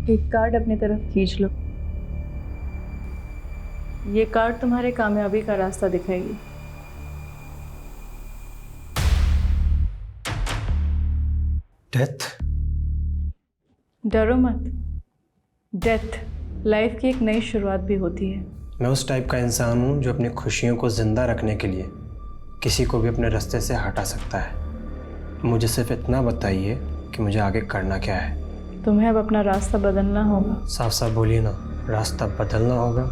एक कार्ड अपनी तरफ खींच लो। ये कार्ड तुम्हारे कामयाबी का रास्ता दिखाएगी। डेथ? डरो मत। डेथ लाइफ की एक नई शुरुआत भी होती है। मैं उस टाइप का इंसान हूँ जो अपनी खुशियों को जिंदा रखने के लिए किसी को भी अपने रास्ते से हटा सकता है। मुझे सिर्फ इतना बताइए कि मुझे आगे करना क्या है। तुम्हें अब अपना रास्ता बदलना होगा। साफ साफ बोलिए ना, रास्ता बदलना होगा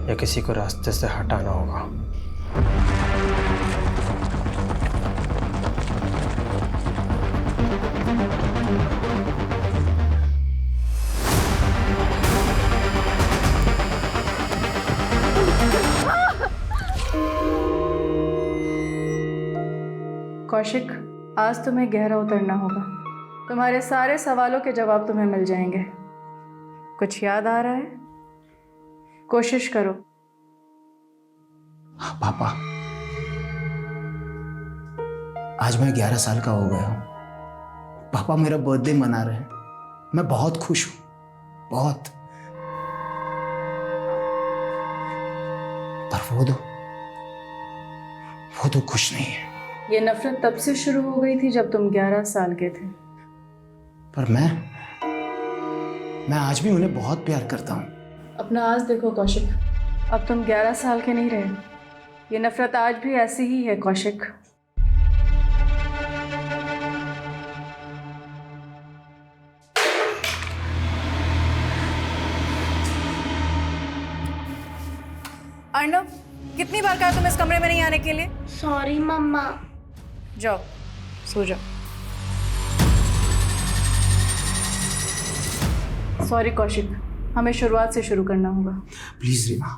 या किसी को रास्ते से हटाना होगा? कौशिक, आज तुम्हें गहरा उतरना होगा। तुम्हारे सारे सवालों के जवाब तुम्हें मिल जाएंगे। कुछ याद आ रहा है? कोशिश करो। पापा, आज मैं 11 साल का हो गया हूं। पापा मेरा बर्थडे मना रहे हैं। मैं बहुत खुश हूं, बहुत। पर वो तो खुश नहीं है। ये नफरत तब से शुरू हो गई थी जब तुम 11 साल के थे। पर मैं आज भी उन्हें बहुत प्यार करता हूं। अपना आज देखो कौशिक, अब तुम 11 साल के नहीं रहे। ये नफरत आज भी ऐसी ही है कौशिक। अर्णव, कितनी बार कहा तुम इस कमरे में नहीं आने के लिए? सॉरी मम्मा। जाओ, सो जाओ। सॉरी कौशिक, हमें शुरुआत से शुरू करना होगा। प्लीज रीमा,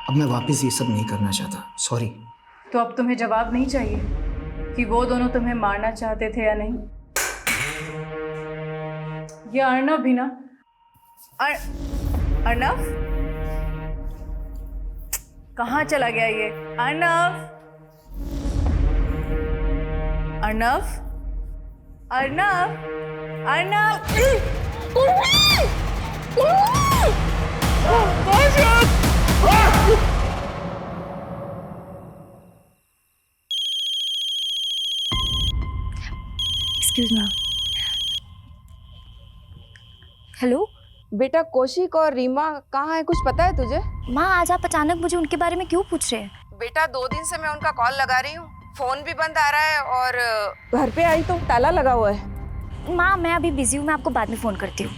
अब मैं वापस ये सब नहीं करना चाहता। सॉरी। तो अब तुम्हें जवाब नहीं चाहिए कि वो दोनों तुम्हें मारना चाहते थे या नहीं? ये अर्णव भी ना। अर्णव, कहाँ चला गया ये? Arnav, Arnav, Arnav, Arnav. Excuse me. Hello बेटा, कौशिक और रीमा कहाँ है, कुछ पता है तुझे? माँ, आज आप अचानक मुझे उनके बारे में क्यों पूछ रहे हैं? बेटा, 2 दिन से मैं उनका कॉल लगा रही हूँ, फोन भी बंद आ रहा है और घर पे आई तो ताला लगा हुआ है। माँ, मैं अभी बिजी हूँ, मैं आपको बाद में फोन करती हूँ।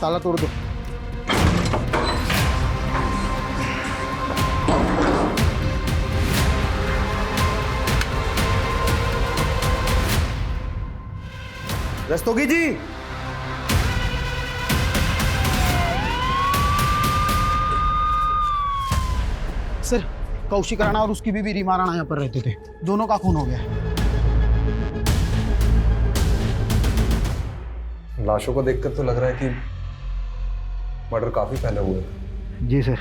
ताला तोड़ दो। रस्तोगी जी, सर, कौशिक राणा और उसकी बीवी रीमा राणा यहाँ पर रहते थे। दोनों का खून हो गया है। लाशों को देखकर तो लग रहा है कि मर्डर काफी फैले हुए हैं। जी सर।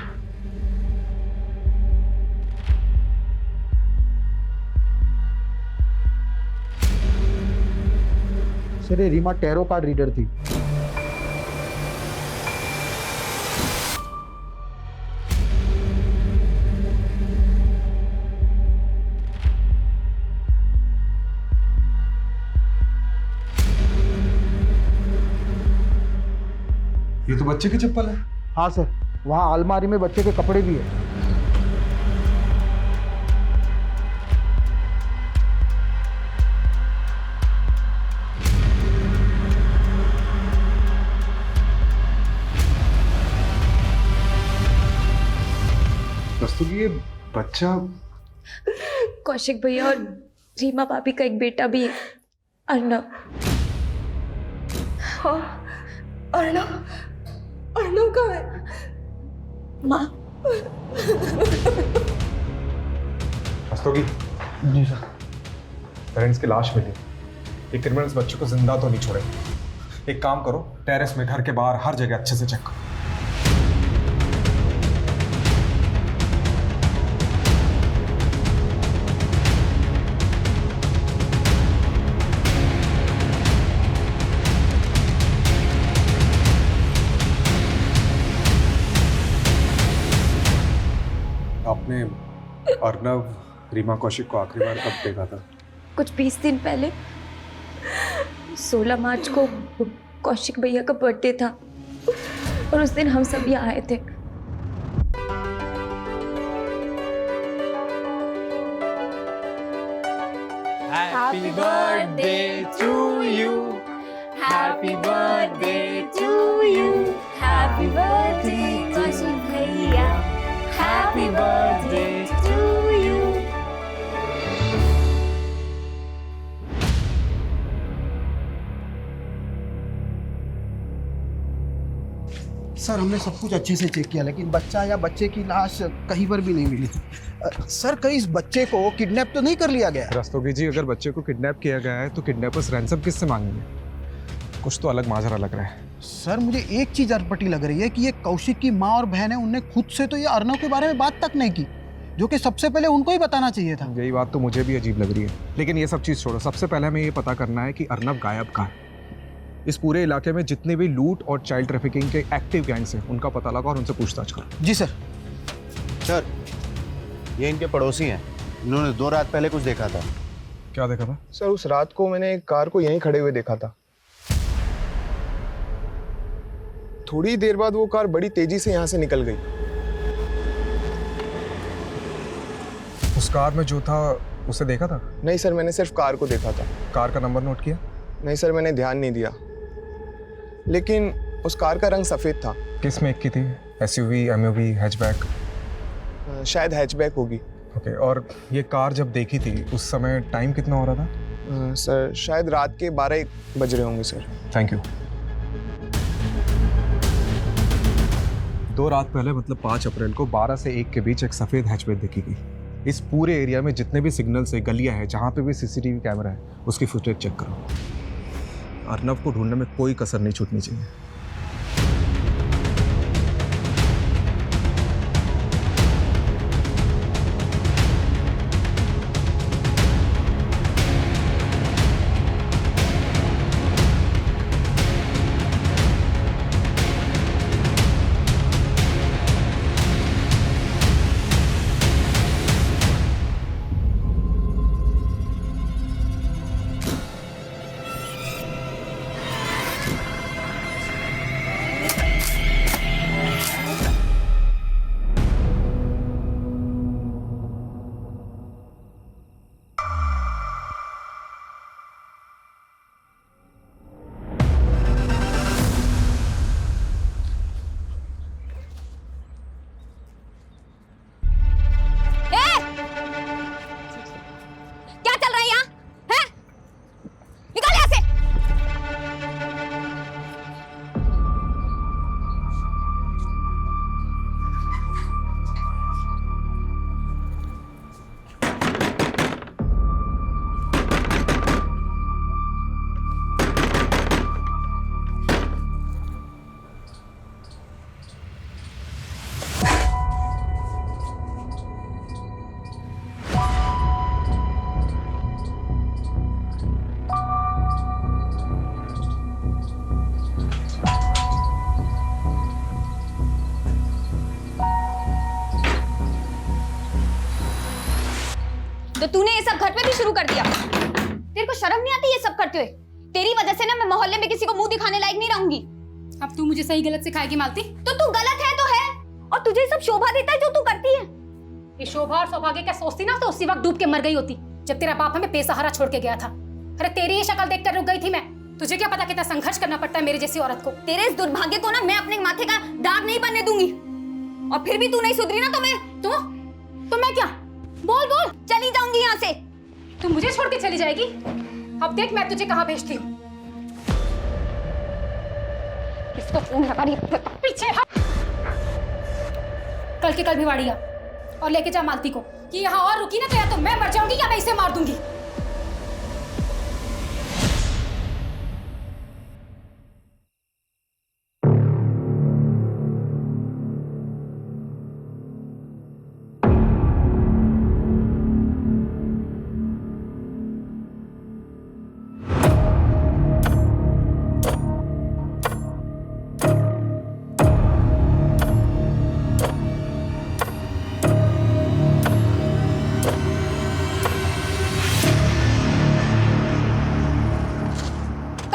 सर, ये रीमा टैरो कार्ड रीडर थी। ये तो बच्चे की चप्पल है। हाँ सर, वहाँ अलमारी में बच्चे के कपड़े भी है। रस्तोगी, ये बच्चा कौशिक भैया और रीमा भाभी का एक बेटा भी है, अर्णव। हाँ, अर्णव, अर्णव कहाँ है? माँ, रस्तोगी जी सर। पेरेंट्स की लाश मिली। ये क्रिमिनल्स बच्चों को जिंदा तो नहीं छोड़े। एक काम करो, टेरेस में, घर के बाहर, हर जगह अच्छे से चेक करो। आपने अर्नव रीमा कौशिक को आखिरी बार कब देखा था? कुछ 20 दिन पहले 16 मार्च को कौशिक भैया का बर्थडे था और उस दिन हम सब यहाँ आए थे। Happy birthday to you. Happy birthday to you. Happy birthday Kaushik भैया. Happy birthday to you. Sir हमने सब कुछ अच्छे से चेक किया लेकिन बच्चा या बच्चे की लाश कहीं पर भी नहीं मिली। सर कहीं इस बच्चे को किडनैप तो नहीं कर लिया गया? रस्तोगी जी, अगर बच्चे को किडनैप किया गया है तो किडनैपर्स रैंसम किससे मांगेंगे? कुछ तो अलग माजरा लग रहा है। सर मुझे एक चीज अटपटी लग रही है कि ये कौशिक की माँ और बहन है, उनने खुद से तो ये अर्नव के बारे में बात तक नहीं की, जो कि सबसे पहले उनको ही बताना चाहिए था। यही बात तो मुझे भी अजीब लग रही है, लेकिन ये सब चीज़ छोड़ो। सबसे पहले हमें ये पता करना है कि अर्नव गायब कहाँ है। इस पूरे इलाके में जितने भी लूट और चाइल्ड ट्रैफिकिंग के एक्टिव गैंग्स हैं उनका पता लगा और उनसे पूछताछ करो। जी सर। सर ये इनके पड़ोसी हैं, इन्होंने 2 रात पहले कुछ देखा था। क्या देखा था? सर उस रात को मैंने एक कार को यहीं खड़े हुए देखा था। थोड़ी देर बाद वो कार बड़ी तेजी से यहाँ से निकल गई। उस कार में जो था उसे देखा था? नहीं सर, मैंने सिर्फ कार को देखा था। कार का नंबर नोट किया? नहीं सर, मैंने ध्यान नहीं दिया, लेकिन उस कार का रंग सफ़ेद था। किस मेक की थी? SUV, MUV, hatchback? शायद हैचबैक होगी। ओके, और ये कार जब देखी थी उस समय टाइम कितना हो रहा था? सर शायद रात के 12-1 बज रहे होंगे सर। Thank you. 2 रात पहले मतलब 5 अप्रैल को 12 से 1 के बीच एक सफ़ेद हैचबैक देखी गई। इस पूरे एरिया में जितने भी सिग्नल्स है, गलियां हैं, जहाँ पे भी सीसीटीवी कैमरा है, उसकी फुटेज चेक करो। अर्नव को ढूंढने में कोई कसर नहीं छूटनी चाहिए। तो तूने ये सब घर पे भी शुरू कर दिया? तेरे को शर्म नहीं आती ये सब करते हुए? तेरी वजह से ना मैं मोहल्ले में किसी को मुंह दिखाने लायक नहीं रहूंगी। अब तू मुझे सही गलत सिखाएगी मालती? तो तू गलत है तो है, और तुझे सब शोभा देता है जो तू करती है। ये शोभा और सौभाग्य क्या सोचती ना, तो उसी वक्त डूब के मर गई होती जब तेरा बाप हमें बेसहारा छोड़ के गया था। अरे तेरी ये शक्ल देखकर रुक गई थी मैं। तुझे क्या पता कितना संघर्ष करना पड़ता है मेरे जैसी औरत को। तेरे इस दुर्भाग्य को ना मैं अपने माथे का दाग नहीं बनने दूंगी, और फिर भी तू नहीं सुधरी ना तो मैं तो मैं क्या? बोल बोल। चली जाऊंगी यहाँ से। तू मुझे छोड़ के चली जाएगी? अब देख मैं तुझे कहाँ भेजती हूँ। इसको फोन लगा रही है। पीछे हट। कल के कल भिवाड़िया और लेके जा मालती को कि यहाँ और रुकी ना तो या तो मैं मर जाऊंगी या मैं इसे मार दूंगी।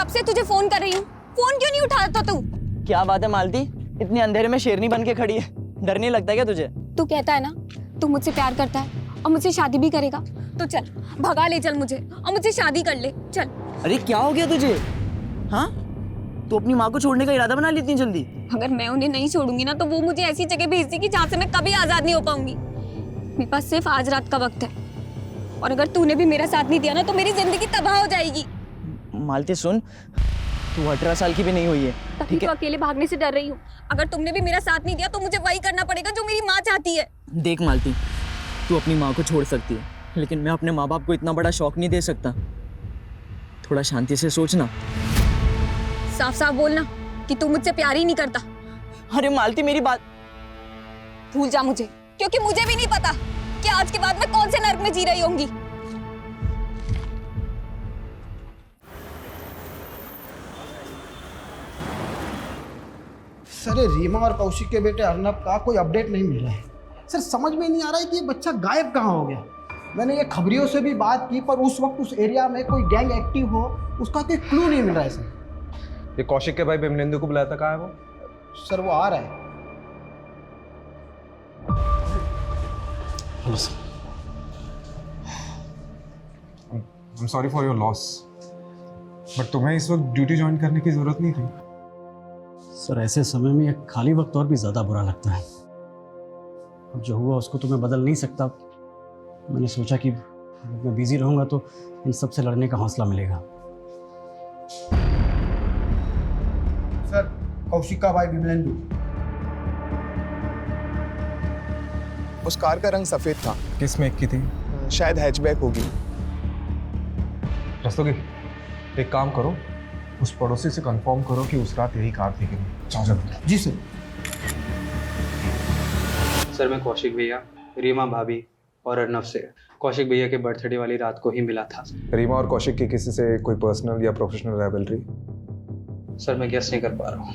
से तुझे फोन कर रही हूँ, फोन क्यों नहीं उठाता तू? क्या बात है मालती, इतने अंधेरे में शेरनी बन के खड़ी है, डर नहीं लगता क्या तुझे? तू कहता है ना तू मुझसे प्यार करता है और मुझसे शादी भी करेगा, तो चल भगा ले चल मुझे और मुझसे शादी कर ले चल। अरे क्या हो गया तुझे? हाँ, तू अपनी माँ को छोड़ने का इरादा बना ली इतनी जल्दी? अगर मैं उन्हें नहीं छोड़ूंगी ना तो वो मुझे ऐसी जगह भेज देगी जहाँ से मैं कभी आजाद नहीं हो पाऊंगी। मेरे पास सिर्फ आज रात का वक्त है और अगर तूने भी मेरा साथ नहीं दिया ना तो मेरी जिंदगी तबाह हो जाएगी। मालती सुन, तू 18 साल की भी नहीं हुई है, ठीक है? तो अकेले भागने से डर रही हूँ। अगर तुमने भी मेरा साथ नहीं दिया तो मुझे वही करना पड़ेगा जो मेरी माँ चाहती है। देख मालती, तू अपनी माँ को छोड़ सकती है, लेकिन मैं अपने माँ बाप को इतना बड़ा शौक नहीं दे सकता। थोड़ा शांति से सोचना। साफ साफ बोलना कि तू मुझसे प्यार ही नहीं करता। अरे मालती मेरी बात भूल जा मुझे, क्योंकि मुझे भी नहीं पता कि आज के बाद मैं कौन से नर्क में जी रही होंगी। सर ये रीमा और कौशिक के बेटे अर्नब का कोई अपडेट नहीं मिल रहा है। सर समझ में नहीं आ रहा है कि ये बच्चा गायब कहाँ हो गया। मैंने ये खबरियों से भी बात की पर उस वक्त उस एरिया में कोई गैंग एक्टिव हो उसका कोई क्लू नहीं मिल रहा है सर। ये कौशिक के भाई बिमलेंदु को बुलाया था, कहाँ है वो? सर वो आ रहा है। Hello sir. I am sorry for your loss, but तुम्हें इस वक्त ड्यूटी ज्वाइन करने की जरूरत नहीं थी। सर ऐसे समय में एक खाली वक्त और भी ज़्यादा बुरा लगता है। अब जो हुआ उसको तो मैं बदल नहीं सकता। मैंने सोचा कि मैं बिजी रहूंगा तो इन सब से लड़ने का हौसला मिलेगा। सर कौशिक का भाई बिमलेंदु। उस कार का रंग सफेद था। किस मेक की थी? शायद हैचबैक होगी। रस्तोगी, एक काम करो, उस पड़ोसी से कंफर्म करो कि उस रात यही कार थी कि नहीं। जाओ जल्दी। जी सर। सर मैं कौशिक भैया, रीमा भाभी और अर्नब से कौशिक भैया के बर्थडे वाली रात को ही मिला था। रीमा और कौशिक की किसी से कोई पर्सनल या प्रोफेशनल राइवलरी? सर मैं गेस नहीं कर पा रहा हूँ।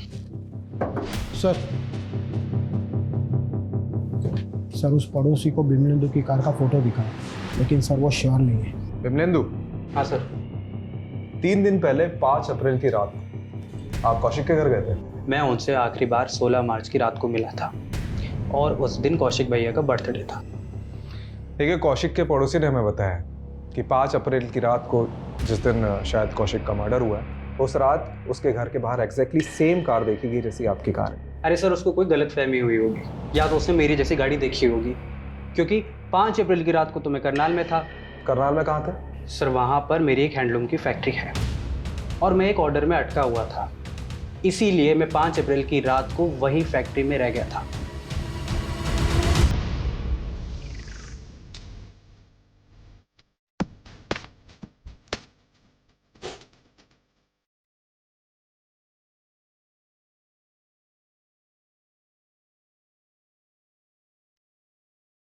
सर उस पड़ोसी को बिमलेंदु की कार का फोटो दिखा, लेकिन सर वो श्योर नहीं है। बिमलेंदु? हाँ सर। 3 दिन पहले 5 अप्रैल की रात आप कौशिक के घर गए थे? मैं उनसे आखिरी बार 16 मार्च की रात को मिला था और उस दिन कौशिक भैया का बर्थडे था। देखिए, कौशिक के पड़ोसी ने हमें बताया कि 5 अप्रैल की रात को, जिस दिन शायद कौशिक का मर्डर हुआ है, उस रात उसके घर के बाहर एग्जैक्टली सेम कार देखी गई जैसी आपकी कार है। अरे सर उसको कोई गलतफहमी हुई होगी या तो उसने मेरी जैसी गाड़ी देखी होगी, क्योंकि 5 अप्रैल की रात को तो मैं करनाल में था। करनाल में कहाँ थे? सर वहाँ पर मेरी एक हैंडलूम की फैक्ट्री है और मैं एक ऑर्डर में अटका हुआ था, इसीलिए मैं 5 अप्रैल की रात को वही फैक्ट्री में रह गया था।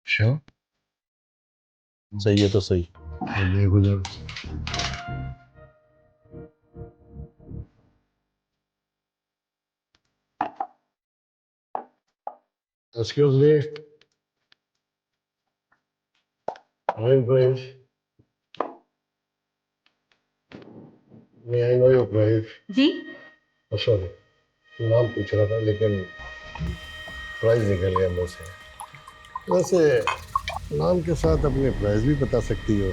श्योर? सही है तो सही। देख उधर। Excuse me. I'm Prince. May I know your price? जी सॉरी, नाम पूछ रहा था लेकिन प्राइस निकल गया मुंह से। वैसे नाम के साथ अपने प्राइस भी बता सकती हो।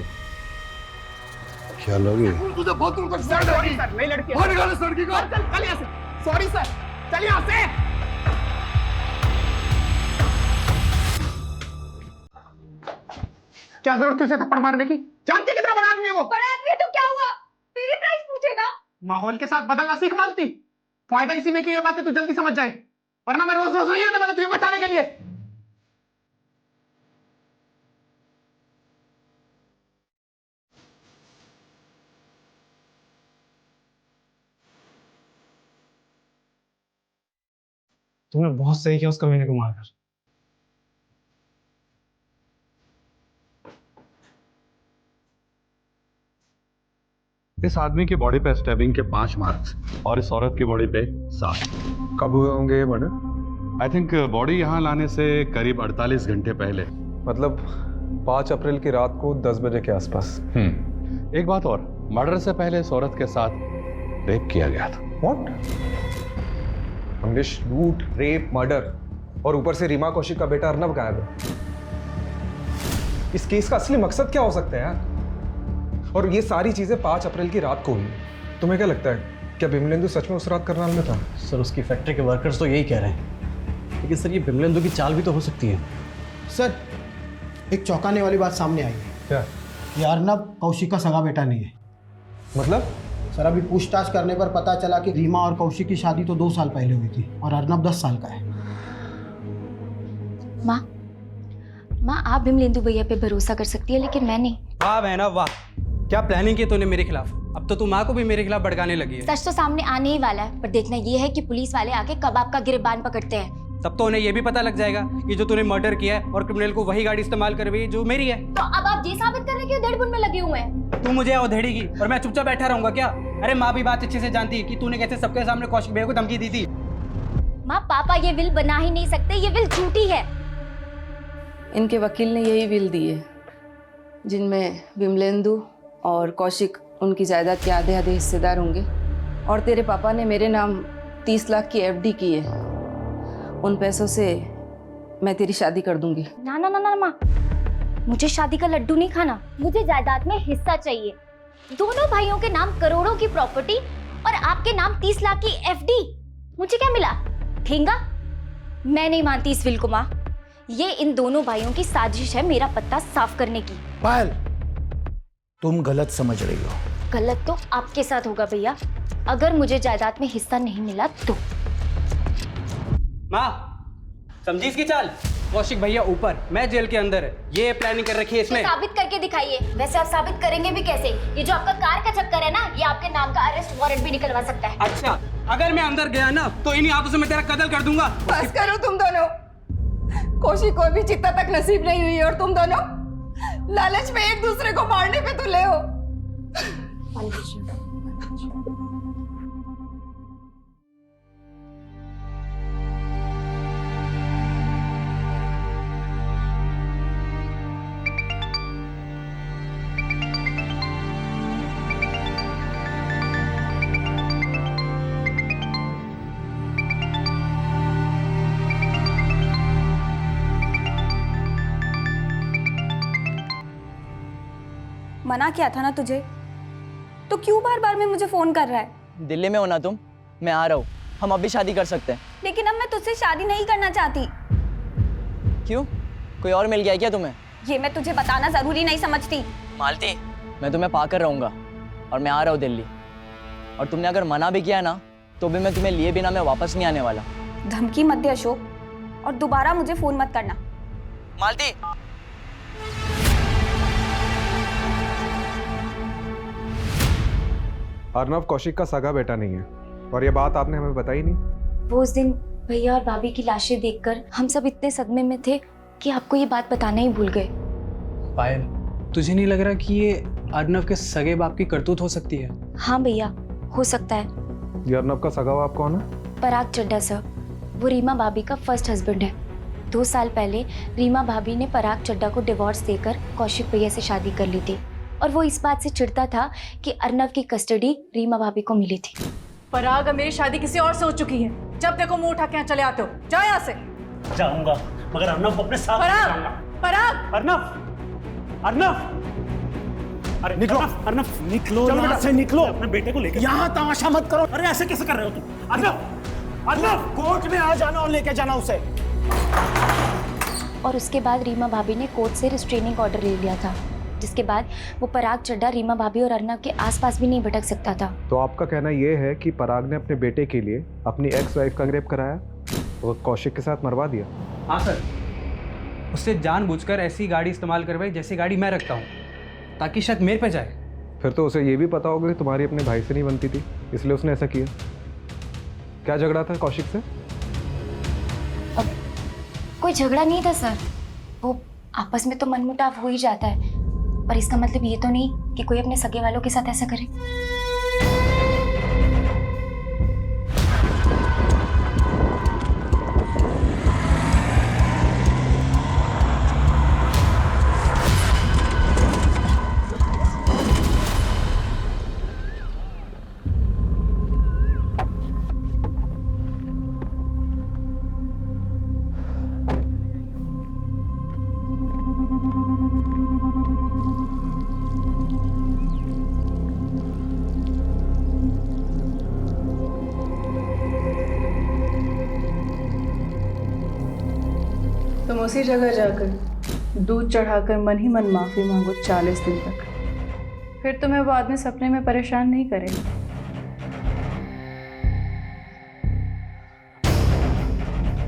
क्या लोगे? तुझे बहुत दूर तक सॉरी सर, नहीं लड़के और निकालो इस लड़की को। चल यहाँ से। सॉरी सर, चल यहाँ से। क्या जरूरत तुझे थप्पड़ मारने की? जानती कितना बड़ा आदमी है वो? बड़ा आदमी है तो क्या हुआ? मेरी प्राइस पूछेगा? माहौल के साथ बदलना सीख मानती। फायदा इसी में कि ये बातें तू जल्दी समझ जाए, वरना मैं रोज रोज नहीं आता तुम्हें बचाने के लिए। तुमने बहुत सही किया उस कमीने को मारकर। इस आदमी की बॉडी पे स्टैबिंग के 5 मार्क्स और इस औरत की बॉडी पे 7। कब हुए होंगे ये मर्डर? आई थिंक बॉडी यहाँ लाने से करीब 48 घंटे पहले। मतलब 5 अप्रैल की रात को 10 बजे के आसपास। एक बात और, मर्डर से पहले इस औरत के साथ रेप किया गया था। व्हाट? मंगेश, लूट, रेप, मर्डर और ऊपर से रीमा कौशिक का बेटा अर्नब गायब है। इस केस का असली मकसद क्या हो सकता है यार? और ये सारी चीजें 5 अप्रैल की रात को हुई। तुम्हें क्या लगता है, क्या बिमलेंदु सच में उस रात करनाल में था? सर उसकी फैक्ट्री के वर्कर्स तो यही कह रहे हैं, लेकिन सर ये बिमलेंदु की चाल भी तो हो सकती है। सर एक चौंकाने वाली बात सामने आई है। क्या? ये अर्नब कौशिक का सगा बेटा नहीं है। मतलब? सर अभी पूछताछ करने पर पता चला कि रीमा और कौशिक की शादी तो 2 साल पहले हुई थी और अर्नब 10 साल का है। माँ आप बिमलेंदु भैया पे भरोसा कर सकती है, लेकिन मैं नहीं। वाह बहना वाह, क्या प्लानिंग की तूने मेरे खिलाफ। अब तो तू माँ को भी मेरे खिलाफ भड़काने लगी है। सच तो सामने आने ही वाला है, पर देखना ये है कि पुलिस वाले आके कब आपका गिरबान पकड़ते हैं। तब तो उन्हें ये भी पता लग जाएगा कि जो तूने मर्डर किया है और क्रिमिनल को वही गाड़ी इस्तेमाल करवाई है जो मेरी है। तो अब आप ये साबित करने के डेढ़ में लगे हुए हैं। तू मुझे अधेड़ेगी और मैं चुपचाप बैठा रहूंगा क्या? अरे माँ भी बात अच्छे से जानती है कि तूने कैसे सबके सामने कौशिक भैया को धमकी दी थी। माँ पापा ये विल बना ही नहीं सकते, ये विल झूठी है। इनके वकील ने यही विल दी है जिनमें बिमलेंदु और कौशिक उनकी जायदाद के आधे आधे हिस्सेदार होंगे। और तेरे पापा ने मेरे नाम 30 लाख की एफडी की है। उन पैसों से मैं तेरी शादी कर दूंगी। ना ना ना ना माँ, मुझे शादी का लड्डू नहीं खाना, मुझे जायदाद में हिस्सा चाहिए। दोनों भाइयों के नाम करोड़ों की प्रॉपर्टी और आपके नाम 30 लाख की एफडी। मुझे क्या मिला? ठेंगा? मैं नहीं मानती इस विल को माँ। ये इन दोनों भाइयों की साजिश है मेरा पत्ता साफ करने की। पायल, तुम गलत समझ रही हो। गलत तो आपके साथ होगा भैया, अगर मुझे जायदाद में हिस्सा नहीं मिला तो। माँ समझी इसकी चाल? कौशिक भैया ऊपर, मैं जेल के अंदर है। ये प्लानिंग कर रखी है इसने। साबित करके दिखाइए। वैसे आप साबित करेंगे भी कैसे? ये जो आपका कार का चक्कर है ना, ये आपके नाम का अरेस्ट वारंट भी निकलवा सकता है। अच्छा, अगर मैं अंदर गया ना तो इन्हीं हाथों से मैं तेरा कत्ल कर दूंगा। बस करो तुम दोनों। कौशिक को भी चिता तक नसीब नहीं हुई और तुम दोनों लालच में एक दूसरे को मारने पे तुले हो। मना किया था ना तुझे, तो क्यों बार बार में मुझे फोन कर रहा है? दिल्ली में हो ना तुम? मैं आ रहा हूँ, हम अभी शादी कर सकते हैं। लेकिन अब मैं तुझसे शादी नहीं करना चाहती। क्यों? कोई और मिल गया है क्या तुम्हें? ये मैं तुझे बताना जरूरी नहीं समझती। मालती, मैं तुम्हें पाकर रहूंगा और मैं आ रहा हूँ दिल्ली। और तुमने अगर मना भी किया ना तो भी मैं तुम्हें लिए बिना मैं वापस नहीं आने वाला। धमकी मत दे अशोक, और दोबारा मुझे फोन मत करना। मालती, अर्नब कौशिक का सगा बेटा नहीं है और ये बात आपने हमें बताई नहीं। वो उस दिन भैया और भाभी की लाशें देखकर हम सब इतने सदमे में थे कि आपको ये बात बताना ही भूल गए। पायल, तुझे नहीं लग रहा कि ये अर्नब के सगे बाप की करतूत हो सकती है? हाँ भैया, हो सकता है। ये अर्नब का सगा बाप कौन है? पराग चड्ढा सर, वो रीमा भाभी का फर्स्ट हस्बैंड है। 2 साल पहले रीमा भाभी ने पराग चड्ढा को डिवोर्स देकर कौशिक भैया से शादी कर ली थी और वो इस बात से चिढ़ता था कि अर्नब की कस्टडी रीमा भाभी को मिली थी। पराग, मेरी शादी किसी और से हो चुकी है। जब देखो मुंह उठा के यहाँ चले आते हो। जाओ यहाँ से। जाऊंगा, मगर अर्नब अपने साथ पराग, पराग, अर्नब, अर्नब, अरे निकलो, अर्नब निकलो, यहाँ से निकलो। अपने बेटे को लेकर यहाँ तमाशा मत करो। अरे ऐसे कैसे कर रहे हो तुम? अर्नब, अर्नब, कोर्ट में आ जाना और लेके जाना उसे। और उसके बाद रीमा भाभी ने कोर्ट से रिस्ट्रेनिंग ऑर्डर ले लिया था, जिसके बाद वो पराग चड्ढा रीमा भाभी और अर्नब के आसपास भी नहीं भटक सकता था। तो आपका कहना यह है कि पराग ने अपने बेटे के लिए अपनी एक्स वाइफ का रेप कराया और कौशिक के साथ मरवा दिया? हाँ सर, उससे जानबूझकर ऐसी गाड़ी इस्तेमाल करवाई जैसी गाड़ी मैं रखता हूँ, ताकि शक मेरे पे जाए। फिर तो उसे ये भी पता होगा कि तुम्हारी अपने भाई से नहीं बनती थी, इसलिए उसने ऐसा किया। क्या झगड़ा था कौशिक से? कोई झगड़ा नहीं था सर, वो आपस में तो मनमुटाव हो ही जाता है, पर इसका मतलब ये तो नहीं कि कोई अपने सगे वालों के साथ ऐसा करे। तुम उसी जगह जाकर दूध चढ़ाकर मन ही मन माफ़ी मांगो 40 दिन तक, फिर तुम्हें वो आदमी सपने में परेशान नहीं करेगा।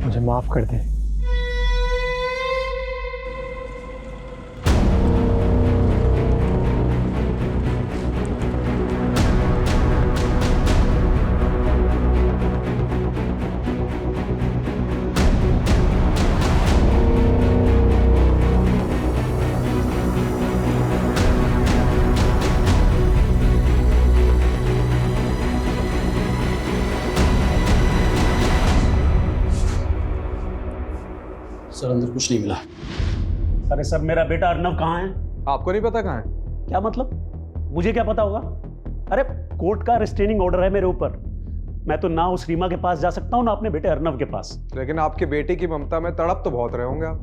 मुझे माफ़ कर दे। सर अंदर कुछ नहीं मिला। अरे सर, मेरा बेटा अर्नव कहाँ है? आपको नहीं पता कहाँ है? क्या मतलब? मुझे क्या पता होगा? अरे कोर्ट का रिस्ट्रेनिंग ऑर्डर है मेरे ऊपर, मैं तो ना उस रीमा के पास जा सकता हूँ ना अपने बेटे अर्नव के पास। लेकिन आपके बेटे की ममता में तड़प तो बहुत रहे होंगे आप,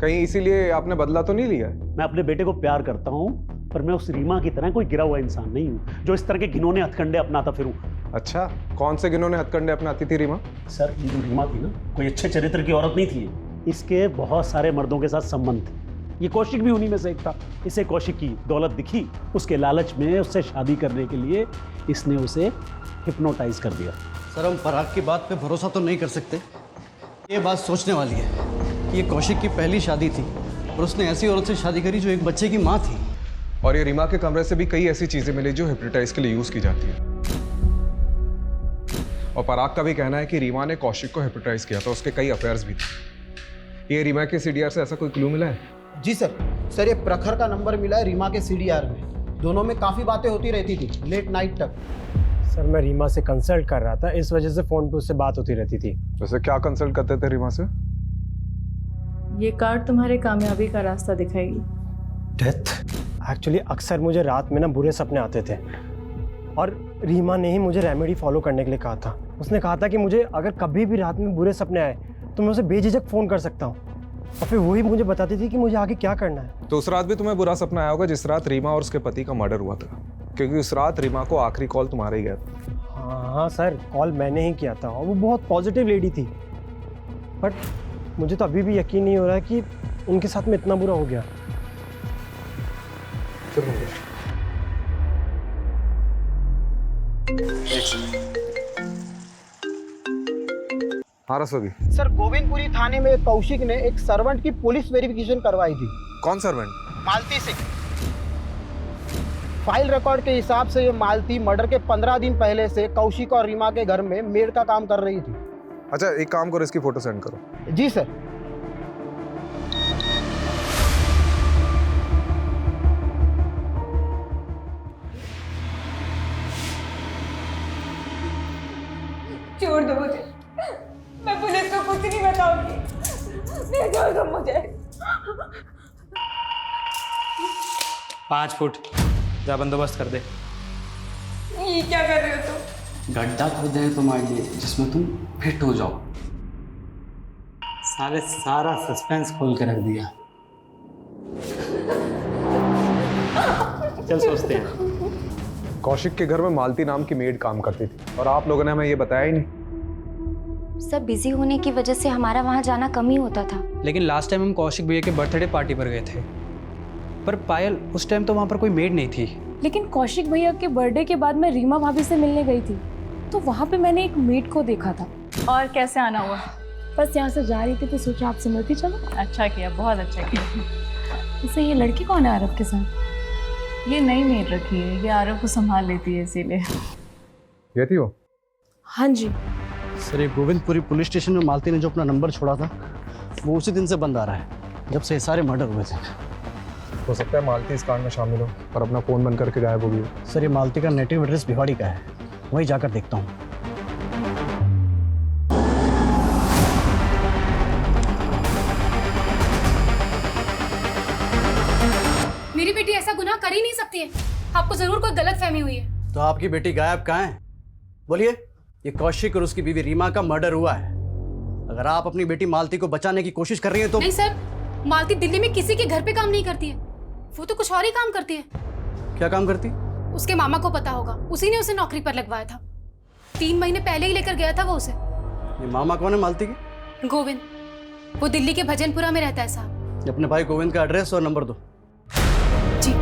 कहीं इसीलिए आपने बदला तो नहीं लिया? मैं अपने बेटे को प्यार करता हूँ, पर मैं उस रीमा की तरह कोई गिरा हुआ इंसान नहीं हूँ जो इस तरह के घिनौने हथकंडे अपनाता फिरूं। अच्छा, कौन से घिनौने हथकंडे अपनाती थी रीमा? सर, ये जो रीमा थी ना, कोई अच्छे चरित्र की औरत नहीं थी, इसके बहुत सारे मर्दों के साथ संबंध थे। ये कौशिक भी उन्हीं में से एक था। इसे कौशिक की दौलत दिखी, उसके लालच में उससे शादी करने के लिए इसने उसे हिप्नोटाइज कर दिया। सर हम पराग की बात पे भरोसा तो नहीं कर सकते। ये बात सोचने वाली है कि ये कौशिक की पहली शादी थी और उसने ऐसी औरत से शादी करी जो एक बच्चे की माँ थी। और ये रीमा के कमरे से भी कई ऐसी चीजें मिली जो हिप्नोटाइज के लिए यूज की जाती है। और पराग का भी कहना है कि रीमा ने कौशिक को हिप्नोटाइज किया था, उसके कई अफेयर्स भी थे। ये रीमा के सीडीआर से ऐसा कोई क्लू मिला है? जी सर, ये प्रखर का नंबर मिला है रीमा के सीडीआर में। दोनों में काफ़ी बातें होती रहती थी लेट नाइट तक। सर मैं रीमा से कंसल्ट कर रहा था, इस वजह से फ़ोन पे उससे बात होती रहती थी। वैसे क्या कंसल्ट करते थे रीमा से? ये कार्ड तुम्हारे कामयाबी का रास्ता दिखाएगी। डेथ? एक्चुअली अक्सर मुझे रात में ना बुरे सपने आते थे और रीमा ने ही मुझे रेमेडी फॉलो करने के लिए कहा था। उसने कहा था कि मुझे अगर कभी भी रात में बुरे सपने आए तो मैं उसे बेझिझक फ़ोन कर सकता हूँ और फिर वही मुझे बताती थी कि मुझे आगे क्या करना है। तो उस रात भी तुम्हें बुरा सपना आया होगा जिस रात रीमा और उसके पति का मर्डर हुआ था, क्योंकि उस रात रीमा को आखिरी कॉल तुम्हारा ही गया था। हाँ सर, कॉल मैंने ही किया था और वो बहुत पॉजिटिव लेडी थी, बट मुझे तो अभी भी यकीन नहीं हो रहा है कि उनके साथ में इतना बुरा हो गया। हाँ रसोगी। सर, गोविंदपुरी थाने में कौशिक ने एक सर्वेंट की पुलिस वेरिफिकेशन करवाई थी। कौन सर्वेंट? मालती सिंह। फाइल रिकॉर्ड के हिसाब से ये मालती मर्डर के 15 दिन पहले से कौशिक और रीमा के घर में मेड का काम कर रही थी। अच्छा, एक काम करो, इसकी फोटो सेंड करो। जी सर। छोड़ दो मुझे, मैं पुलिस को कुछ नहीं बताऊंगी। नहीं, छोड़ दो मुझे। 5 फुट जा बंदोबस्त कर दे। ये क्या कर रहे हो तुम? गड्ढा खोदा है तुम्हारे लिए जिसमें तुम फिट हो जाओ। साले सारा सस्पेंस खोल के रख दिया। चल सोचते हैं। कौशिक के घर में मालती नाम की मेड काम करती थी और आप लोगों ने हमें ये बताया ही नहीं। सब बिजी होने की वजह से हमारा वहाँ जाना कम ही होता था। लेकिन लास्ट टाइम हम कौशिक भैया के बर्थडे पार्टी पर गए थे, पर पायल उस टाइम तो वहाँ पर कोई मेड नहीं थी। लेकिन कौशिक भैया के बर्थडे के बाद मैं रीमा भाभी से मिलने गई थी, तो वहाँ पे मैंने एक मेड को देखा था। और कैसे आना हुआ? बस यहाँ से जा रही थी तो सोचा आपसे मिलती चलो। अच्छा किया, बहुत अच्छा किया। वैसे ये लड़की कौन है आरव के साथ? ये नई मेड रखी है, ये आरव को संभाल लेती है इसीलिए। ये थी वो? हाँ जी सर, ये गोविंदपुरी पुलिस स्टेशन में मालती ने जो अपना नंबर छोड़ा था वो उसी दिन से बंद आ रहा है जब से ये सारे मर्डर हुए थे। हो सकता है मालती इस कांड में शामिल हो और अपना फ़ोन बंद करके गायब हो गई हो। सर ये मालती का नेटिव एड्रेस भिवाड़ी का है, वहीं जाकर देखता हूँ। मेरी बेटी ऐसा गुनाह कर ही नहीं सकती है। आपको जरूर कोई गलतफहमी हुई है। तो आपकी बेटी गायब कहाँ है? बोलिए। ये कौशिक और उसकी बीवी रीमा का मर्डर हुआ है। अगर आप अपनी बेटी मालती को बचाने की कोशिश कर रही हैं तो नहीं सर, मालती दिल्ली में किसी के घर पे काम नहीं करती है, वो तो कुछ और ही काम करती है। क्या काम करती? उसके मामा को पता होगा, उसी ने उसे नौकरी पर लगवाया था। 3 महीने पहले ही लेकर गया था वो उसे। ये मामा कौन है मालती के? गोविंद, वो दिल्ली के भजनपुरा में रहता है साहब। अपने भाई गोविंद का एड्रेस और नंबर दो। जी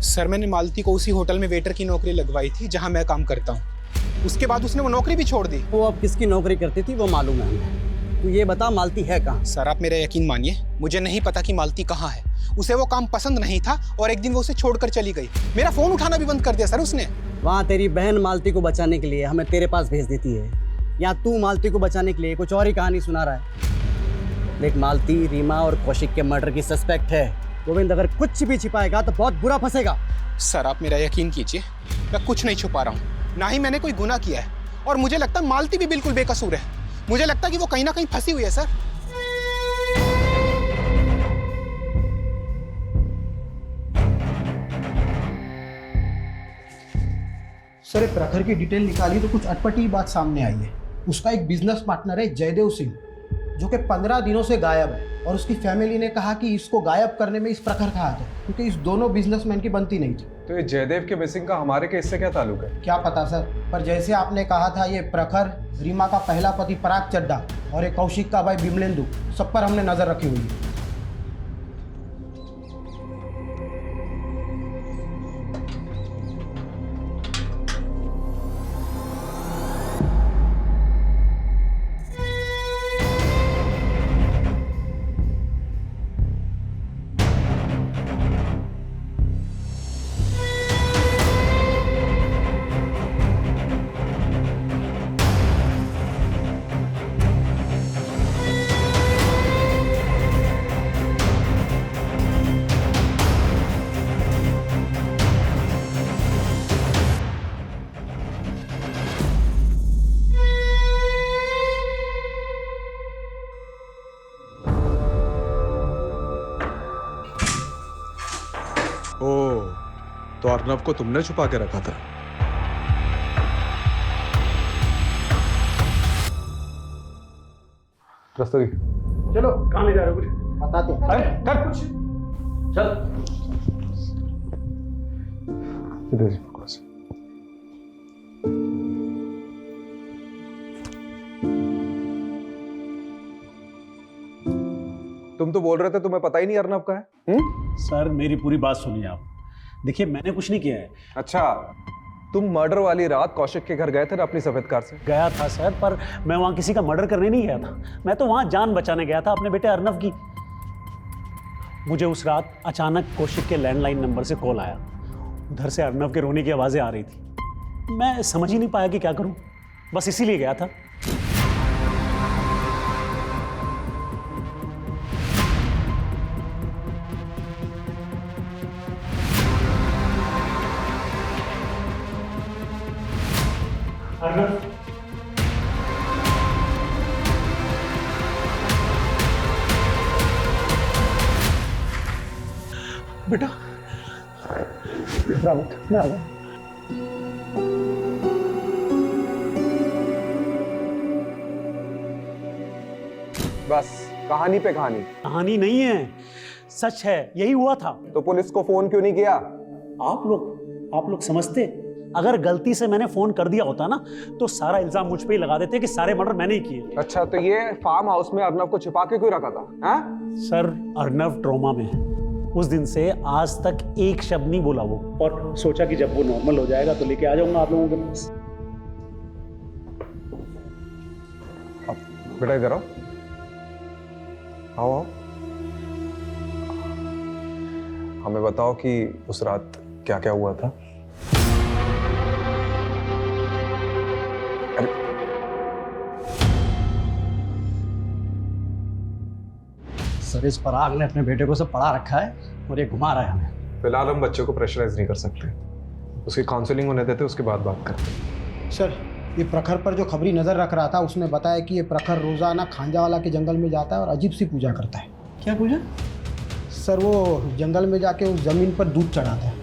सर, मैंने मालती को उसी होटल में वेटर की नौकरी लगवाई थी जहां मैं काम करता हूं। उसके बाद उसने वो नौकरी भी छोड़ दी। वो अब किसकी नौकरी करती थी वो मालूम है हमें। तू ये बता मालती है कहाँ? सर आप मेरा यकीन मानिए, मुझे नहीं पता कि मालती कहाँ है। उसे वो काम पसंद नहीं था और एक दिन वो उसे छोड़कर चली गई। मेरा फोन उठाना भी बंद कर दिया सर उसने। वहाँ तेरी बहन मालती को बचाने के लिए हमें तेरे पास भेज देती है, या तू मालती को बचाने के लिए कुछ और ही कहानी सुना रहा है। देख मालती रीमा और कौशिक के मर्डर की सस्पेक्ट है। गोविंद अगर कुछ भी छिपाएगा तो बहुत बुरा फंसेगा। सर आप मेरा यकीन कीजिए, मैं कुछ नहीं छुपा रहा हूँ, ना ही मैंने कोई गुनाह किया है। और मुझे लगता है मालती भी बिल्कुल बेकसूर है। मुझे लगता है कि वो कहीं ना कहीं फंसी हुई है सर। सर एक प्रखर की डिटेल निकाली तो कुछ अटपटी बात सामने आई है। उसका एक बिजनेस पार्टनर है जयदेव सिंह, जो कि 15 दिनों से गायब है। और उसकी फैमिली ने कहा कि इसको गायब करने में इस प्रखर का हाथ है, क्योंकि इस दोनों बिजनेसमैन की बनती नहीं थी। तो ये जयदेव के मिसिंग का हमारे केस से क्या ताल्लुक है? क्या पता सर, पर जैसे आपने कहा था ये प्रखर, रीमा का पहला पति पराग चड्डा और एक कौशिक का भाई बिमलेंदु, सब पर हमने नजर रखी हुई है। तो अर्नब को तुमने छुपा के रखा था? रस्तोगी चलो, कहाँ ले जा रहे हो? कुछ बताते चल। इधर जी। तुम तो बोल रहे थे तुम्हें पता ही नहीं अर्नब का है। सर मेरी पूरी बात सुनिए आप। देखिए मैंने कुछ नहीं किया है। अच्छा, तुम मर्डर वाली रात कौशिक के घर गए थे ना अपनी सफेद कार से? गया था सर, पर मैं वहां किसी का मर्डर करने नहीं गया था। मैं तो वहां जान बचाने गया था अपने बेटे अर्नब की। मुझे उस रात अचानक कौशिक के लैंडलाइन नंबर से कॉल आया। उधर से अर्नब के रोने की आवाजें आ रही थी। मैं समझ ही नहीं पाया कि क्या करूं, बस इसीलिए गया था। अर्नब, बेटा मैं आ गया। बस कहानी पे कहानी। कहानी नहीं है, सच है, यही हुआ था। तो पुलिस को फोन क्यों नहीं किया? आप लोग समझते, अगर गलती से मैंने फोन कर दिया होता ना तो सारा इल्जाम मुझ पे ही लगा देते कि सारे मर्डर मैंने ही किए। अच्छा, तो ये फार्म हाउस में अर्नब को छिपा के क्यों रखा था? हाँ? सर अर्नब ट्रॉमा में है। उस दिन से आज तक एक शब्द नहीं बोला वो, और सोचा कि जब वो नॉर्मल हो जाएगा तो लेके आ जाऊंगा आप लोगों के पास। बेटा इधर आओ, आओ। हमें बताओ कि उस रात क्या क्या हुआ था। सर इस पराग ने अपने बेटे को सब पढ़ा रखा है और ये घुमा रहा है हमें। फिलहाल हम बच्चे को प्रेशराइज नहीं कर सकते, उसकी काउंसलिंग होने देते, उसके बाद बात करते। सर ये प्रखर पर जो खबरी नज़र रख रहा था उसने बताया कि ये प्रखर रोज़ाना खांजावाला के जंगल में जाता है और अजीब सी पूजा करता है। क्या पूजा? सर वो जंगल में जाके उस ज़मीन पर दूध चढ़ाता है।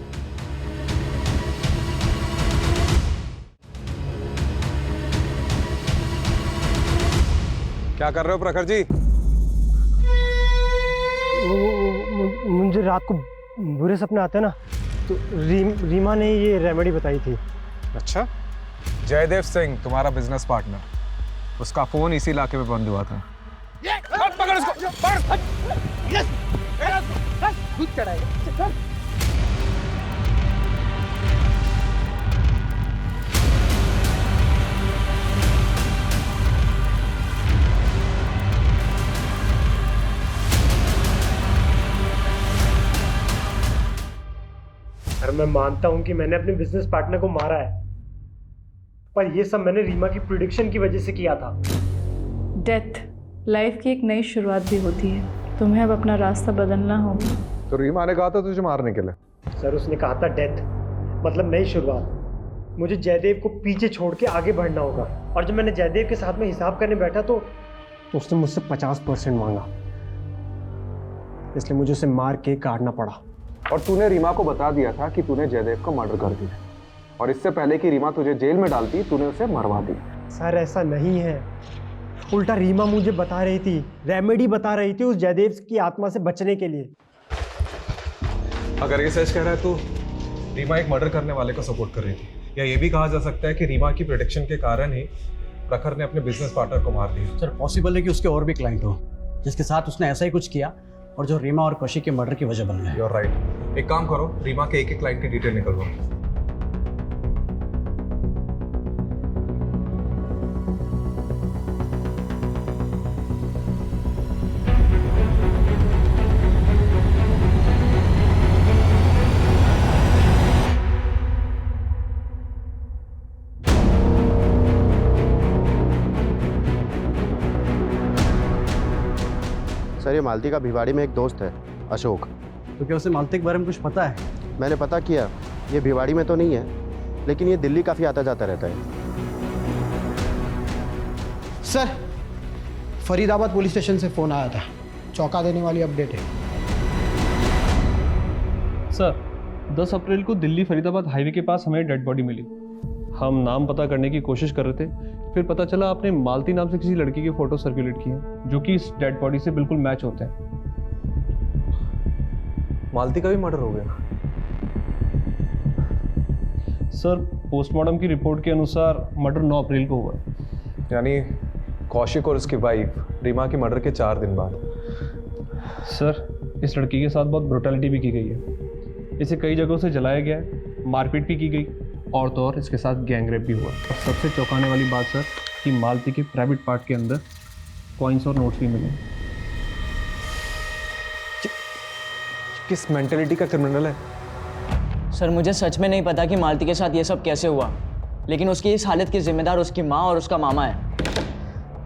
क्या कर रहे हो प्रखर जी? मुझे रात को बुरे सपने आते हैं ना, तो रीमा ने ये रेमेडी बताई थी। अच्छा, जयदेव सिंह तुम्हारा बिजनेस पार्टनर, उसका फोन इसी इलाके में बंद हुआ था। पकड़ उसको, पकड़। दूध चढ़ाएगा। सर मैं मानता हूं कि मैंने अपने बिजनेस पार्टनर को मारा है, पर ये सब मैंने रीमा की प्रिडिक्शन की वजह से किया था। डेथ लाइफ की एक नई शुरुआत भी होती है, तुम्हें अब अपना रास्ता बदलना होगा। तो रीमा ने कहा था तुझे मारने के लिए। सर उसने कहा था डेथ मतलब नई शुरुआत। मुझे जयदेव को पीछे छोड़ के आगे बढ़ना होगा, और जब मैंने जयदेव के साथ में हिसाब करने बैठा तो उसने मुझसे 50% मांगा, इसलिए मुझे उसे मार के काटना पड़ा। और तूने रीमा को बता दिया था कि तूने जयदेव को मर्डर कर दिया, और इससे पहले कि रीमा तुझे जेल में डालती तूने उसे मरवा दिया। सर ऐसा नहीं है, उल्टा रीमा मुझे बता रही थी, रेमेडी बता रही थी उस जयदेव की आत्मा से बचने के लिए। अगर ये सच कह रहा है तो रीमा एक मर्डर करने वाले को सपोर्ट कर रही थी, या ये भी कहा जा सकता है कि रीमा की प्रेडिक्शन के कारण ही प्रखर ने अपने बिजनेस पार्टनर को मार दिया। सर पॉसिबल है कि उसके और भी क्लाइंट हो जिसके साथ उसने ऐसा ही कुछ किया और जो रीमा और कौशिक के मर्डर की वजह बन गया। You are right. एक काम करो, रीमा के एक क्लाइंट की डिटेल निकलवाओ। सर ये मालती का भिवाड़ी में एक दोस्त है अशोक। तो क्या उसे मालती के बारे में कुछ पता है? मैंने पता किया, ये भिवाड़ी में तो नहीं है, लेकिन ये दिल्ली काफ़ी आता जाता रहता है। सर फरीदाबाद पुलिस स्टेशन से फ़ोन आया था, चौंका देने वाली अपडेट है। सर 10 अप्रैल को दिल्ली फरीदाबाद हाईवे के पास हमें डेड बॉडी मिली। हम नाम पता करने की कोशिश कर रहे थे, फिर पता चला आपने मालती नाम से किसी लड़की के फोटो सर्कुलेट किए हैं जो कि इस डेड बॉडी से बिल्कुल मैच होते हैं। मालती का भी मर्डर हो गया? सर पोस्टमार्टम की रिपोर्ट के अनुसार मर्डर 9 अप्रैल को हुआ है। यानी कौशिक और उसकी वाइफ रीमा के मर्डर के 4 दिन बाद। सर इस लड़की के साथ बहुत ब्रुटैलिटी भी की गई है, इसे कई जगहों से जलाया गया है, मारपीट भी की गई, और तो और इसके साथ गैंगरेप भी हुआ। और सबसे चौंकाने वाली बात सर कि मालती के प्राइवेट पार्ट के अंदर कॉइन्स और नोट्स भी मिले। किस मेंटेलिटी का क्रिमिनल है? सर मुझे सच में नहीं पता कि मालती के साथ ये सब कैसे हुआ, लेकिन उसकी इस हालत की जिम्मेदार उसकी माँ और उसका मामा है।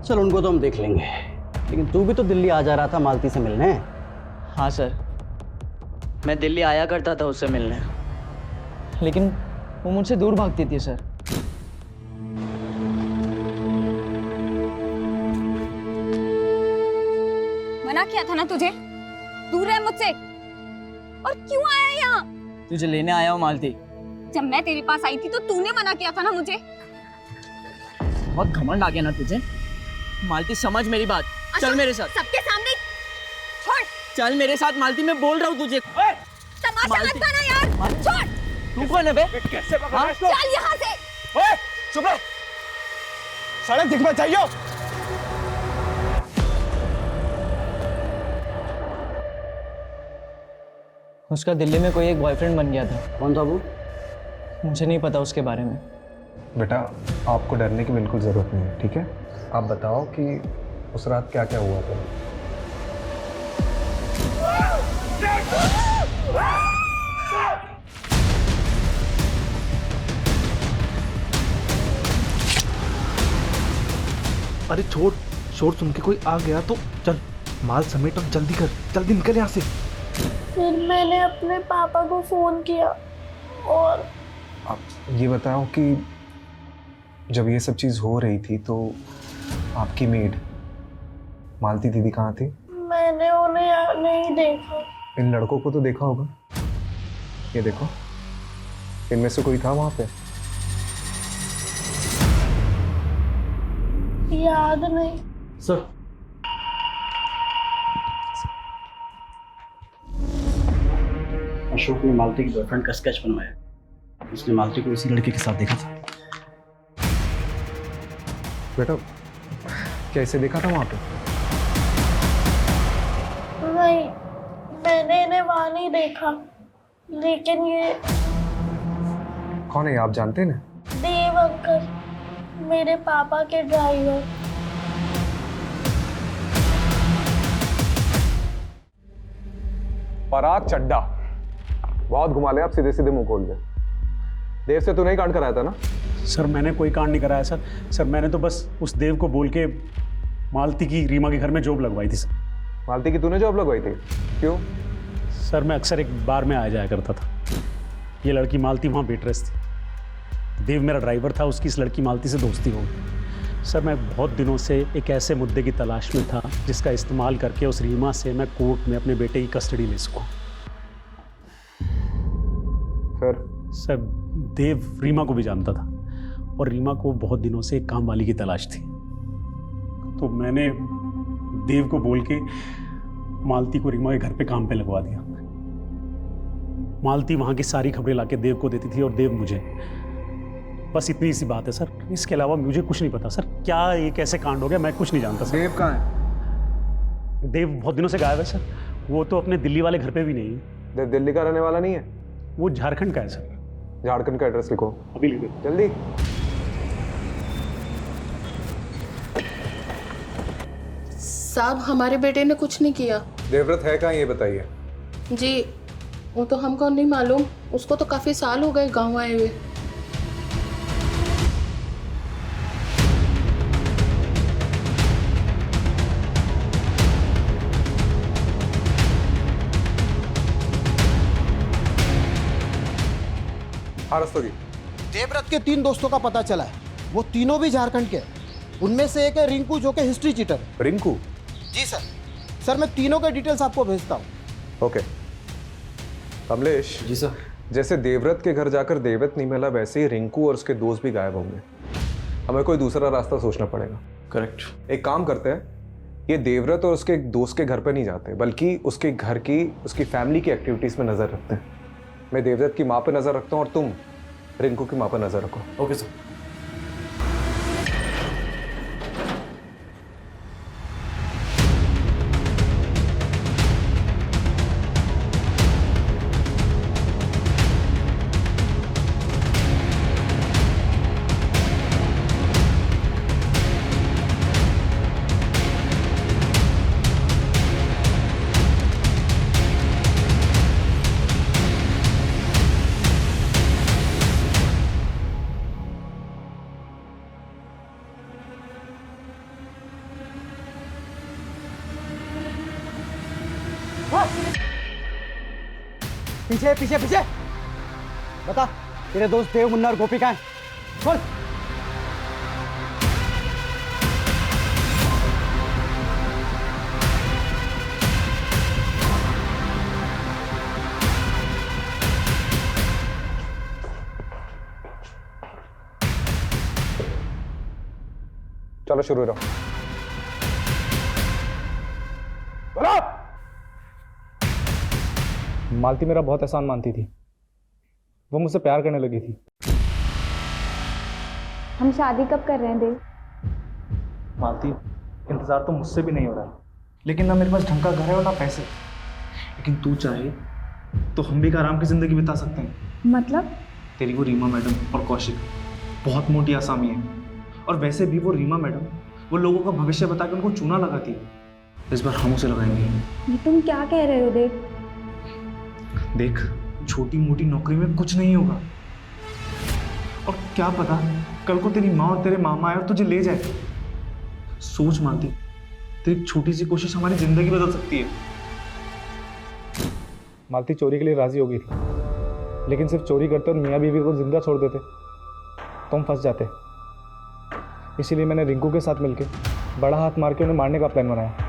चल उनको तो हम देख लेंगे, लेकिन तू भी तो दिल्ली आ जा रहा था मालती से मिलने। हाँ सर, मैं दिल्ली आया करता था उससे मिलने, लेकिन वो मुझसे दूर भागती थी सर। मना किया था ना तुझे, दूर रह मुझसे। और क्यों आया यहाँ? तुझे लेने आया हूँ मालती। जब मैं तेरे पास आई थी तो तूने मना किया था ना मुझे। बहुत घमंड आ गया ना तुझे। मालती समझ मेरी बात, चल मेरे साथ। सबके सामने छोड़। चल मेरे साथ मालती, मैं बोल रहा हूँ तुझे। तमाशा मत बना यार, छोड़। तू कौन है बे? कैसे पकड़ा इसको? चल यहाँ से। ओए, चुप रह। सड़क दिख मत जाइयो। उसका दिल्ली में कोई एक बॉयफ्रेंड बन गया था। कौन था वो? मुझे नहीं पता उसके बारे में। बेटा आपको डरने की बिल्कुल ज़रूरत नहीं है, ठीक है? आप बताओ कि उस रात क्या क्या हुआ था। अरे छोड़, शोर सुन के कोई आ गया तो चल माल समेट और जल्दी कर, जल्दी निकल यहाँ से। फिर मैंने अपने पापा को फोन किया और आप ये बताओ कि जब ये सब चीज़ हो रही थी तो आपकी मेड मालती दीदी कहाँ थी? मैंने उन्हें नहीं देखा। इन लड़कों को तो देखा होगा। ये देखो, इनमें से कोई था वहाँ पे? याद नहीं। सर, अशोक ने मालती की गर्लफ्रेंड का स्केच बनवाया। उसने मालती को इसी लड़के के साथ देखा था। बेटा, कैसे देखा था वहाँ पे? नहीं, मैंने इन्हें वहां नहीं देखा, लेकिन ये कौन है, आप जानते हैं ना? देव अंकल, मेरे पापा के ड्राइवर। पराग चड्डा, बहुत घुमा ले आप, सीधे सीधे मुंह खोल दे। देव से तो नहीं कांड कराया था ना? सर मैंने कोई कांड नहीं कराया सर। सर मैंने तो बस उस देव को बोल के मालती की रीमा के घर में जॉब लगवाई थी सर। मालती की तूने जॉब लगवाई थी? क्यों? सर मैं अक्सर एक बार में आ जाया करता था। ये लड़की मालती वहाँ वेटरेस थी। देव मेरा ड्राइवर था, उसकी इस लड़की मालती से दोस्ती हो गई। सर मैं बहुत दिनों से एक ऐसे मुद्दे की तलाश में था जिसका इस्तेमाल करके उस रीमा से मैं कोर्ट में अपने बेटे की कस्टडी ले सकूं। सर देव रीमा को भी जानता था और रीमा को बहुत दिनों से एक काम वाली की तलाश थी। तो मैंने देव को बोल के मालती को रीमा के घर पे काम पे लगवा दिया। मालती वहाँ की सारी खबरें लाके देव को देती थी और देव मुझे। बस इतनी सी बात है सर, इसके अलावा मुझे कुछ नहीं पता सर। क्या ये कैसे कांड हो गया मैं कुछ नहीं जानता सर। देव कहाँ है? देव बहुत दिनों से गायब है सर। वो तो अपने दिल्ली वाले घर पे भी नहीं है। देव दिल्ली का रहने वाला नहीं है? वो झारखंड का है सर। झारखंड का एड्रेस लिखो। अभी लिख दो जल्दी। साहब, हमारे बेटे ने कुछ नहीं किया। देवव्रत है कहाँ, ये बताइए। जी, वो तो हमको नहीं मालूम, उसको तो काफी साल हो गए गांव आए हुए। हाँ रस्तोगी। देवव्रत के 3 दोस्तों का पता चला है, वो तीनों भी झारखंड के हैं। उनमें से एक है रिंकू, जो कि हिस्ट्री चीटर। रिंकू? जी सर। सर मैं तीनों के डिटेल्स आपको भेजता हूँ। ओके। कमलेश। जी सर। जैसे देवव्रत के घर जाकर देवव्रत नहीं मिला, वैसे ही रिंकू और उसके दोस्त भी गायब होंगे। हमें कोई दूसरा रास्ता सोचना पड़ेगा। करेक्ट। एक काम करते हैं, ये देवव्रत और उसके दोस्त के घर पर नहीं जाते, बल्कि उसके घर की, उसकी फैमिली की एक्टिविटीज़ में नज़र रखते हैं। मैं देवव्रत की माँ पे नज़र रखता हूँ और तुम रिंकू की माँ पे नज़र रखो। Okay sir. पीछे पीछे पीछे। बता, तेरे दोस्त देव, मुन्ना और गोपी कहाँ हैं? बोल। चलो शुरू रहो। मालती मेरा बहुत एहसान मानती थी, वो मुझसे प्यार करने लगी थी। हम शादी कब कर रहे हैं देव? मालती, इंतज़ार तो मुझसे भी नहीं हो रहा है, लेकिन ना मेरे पास ढंग का घर है और ना पैसे। लेकिन तू चाहे तो हम भी एक आराम की ज़िंदगी बिता सकते हैं। मतलब? तेरी वो रीमा मैडम और कौशिक बहुत मोटी आसामी है, और वैसे भी वो रीमा मैडम वो लोगों का भविष्य बता के उनको चूना लगाती है। इस बार हम उसे लगाएंगे। ये तुम क्या कह रहे हो देव? देख, छोटी मोटी नौकरी में कुछ नहीं होगा, और क्या पता कल को तेरी माँ और तेरे मामा आए और तुझे ले जाए। सोच मालती, तो एक छोटी सी कोशिश हमारी जिंदगी बदल सकती है। मालती चोरी के लिए राजी हो गई थी, लेकिन सिर्फ चोरी करते और मियाँ बीवी को जिंदा छोड़ देते तो हम फंस जाते। इसीलिए मैंने रिंकू के साथ मिलकर बड़ा हाथ मार के उन्हें मारने का प्लान बनाया।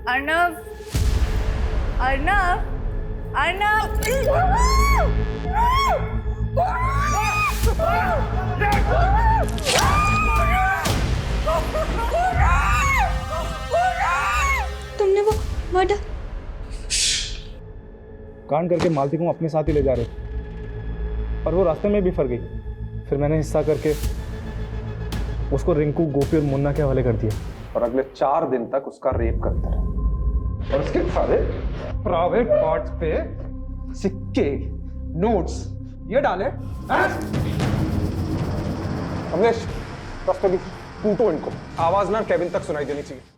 अर्नव, अर्नव, अर्नव, तुमने वो मर्डर कांड करके मालती को अपने साथ ही ले जा रहे थे, पर वो रास्ते में बिफर गई। फिर मैंने हिस्सा करके उसको रिंकू, गोपी और मुन्ना के हवाले कर दिया और अगले 4 दिन तक उसका रेप करते रहे। और उसके सारे प्राइवेट पार्ट्स पे सिक्के, नोट्स ये डाले। कमलेश, कूटो इनको, आवाज ना केविन तक सुनाई देनी चाहिए।